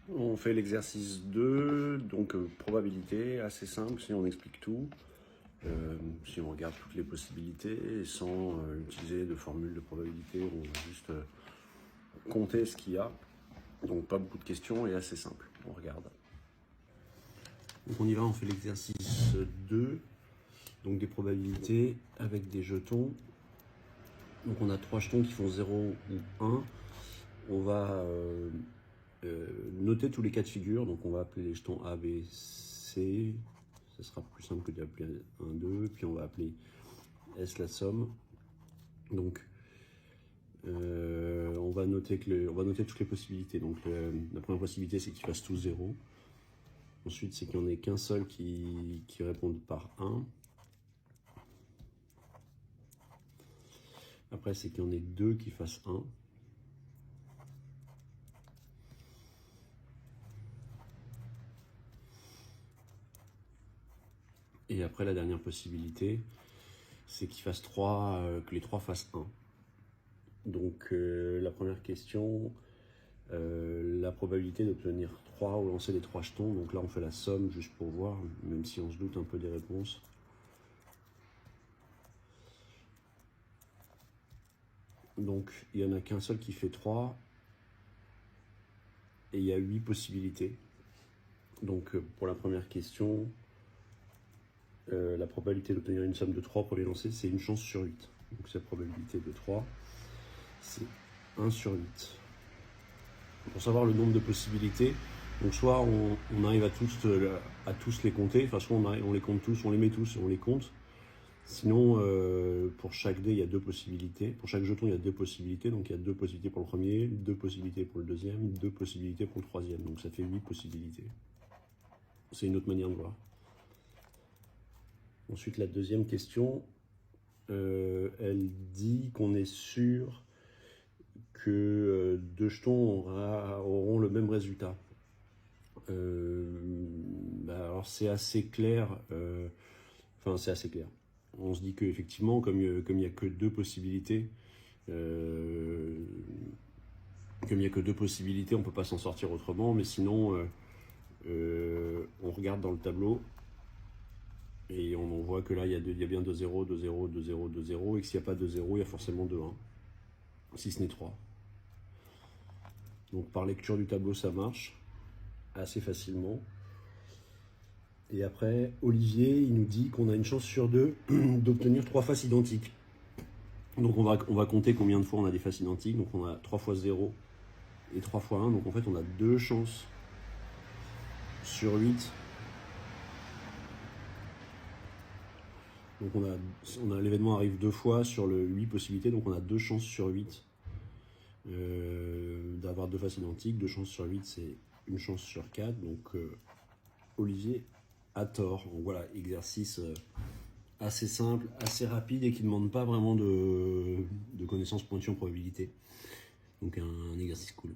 On fait l'exercice 2, donc probabilité, assez simple si on explique tout. Si on regarde toutes les possibilités sans utiliser de formule de probabilité, on va juste compter ce qu'il y a. Donc pas beaucoup de questions et assez simple. On regarde. Donc on y va, on fait l'exercice 2, donc des probabilités avec des jetons. Donc on a 3 jetons qui font 0 ou 1. On va noter tous les cas de figure, donc on va appeler les jetons A, B, C. Ce sera plus simple que d'appeler 1, 2, puis on va appeler S la somme. Donc on va noter toutes les possibilités. Donc la première possibilité, c'est qu'ils fassent tous 0. Ensuite, c'est qu'il n'y en ait qu'un seul qui réponde par 1. Après, c'est qu'il y en ait 2 qui fassent 1. Et après, la dernière possibilité, c'est qu'ils fassent 3, que les 3 fassent 1. Donc la première question, la probabilité d'obtenir 3 au lancer des 3 jetons. Donc là, on fait la somme juste pour voir, même si on se doute un peu des réponses. Donc il n'y en a qu'un seul qui fait 3. Et il y a 8 possibilités. Donc pour la première question, la probabilité d'obtenir une somme de 3 pour les lancer, c'est une chance sur 8. Donc cette probabilité de 3, c'est 1 sur 8. Pour savoir le nombre de possibilités, donc soit on arrive à tous les compter, enfin soit on les compte tous, on les met tous et on les compte. Sinon, pour chaque dé, il y a 2 possibilités. Pour chaque jeton, il y a 2 possibilités. Donc il y a 2 possibilités pour le premier, 2 possibilités pour le deuxième, 2 possibilités pour le troisième. Donc ça fait 8 possibilités. C'est une autre manière de voir. Ensuite, la deuxième question, elle dit qu'on est sûr que 2 jetons auront le même résultat. Alors c'est assez clair. C'est assez clair. On se dit qu'effectivement, comme il n'y a que 2 possibilités, on ne peut pas s'en sortir autrement. Mais sinon, on regarde dans le tableau. Et on voit que là, il y a bien 2 0, 2 0, 2 0, 2 0, et que s'il n'y a pas de 0, il y a forcément 2 1, si ce n'est 3. Donc par lecture du tableau, ça marche assez facilement. Et après, Olivier, il nous dit qu'on a une chance sur 2 d'obtenir 3 faces identiques. Donc on va compter combien de fois on a des faces identiques. Donc on a 3 fois 0 et 3 fois 1. Donc en fait, on a 2 chances sur 8. Donc l'événement arrive 2 fois sur le 8 possibilités, donc on a 2 chances sur 8 d'avoir 2 faces identiques. 2 chances sur 8, c'est une chance sur 4. Donc Olivier a tort. Donc voilà, exercice assez simple, assez rapide et qui ne demande pas vraiment de connaissances pointues en probabilité. Donc un exercice cool.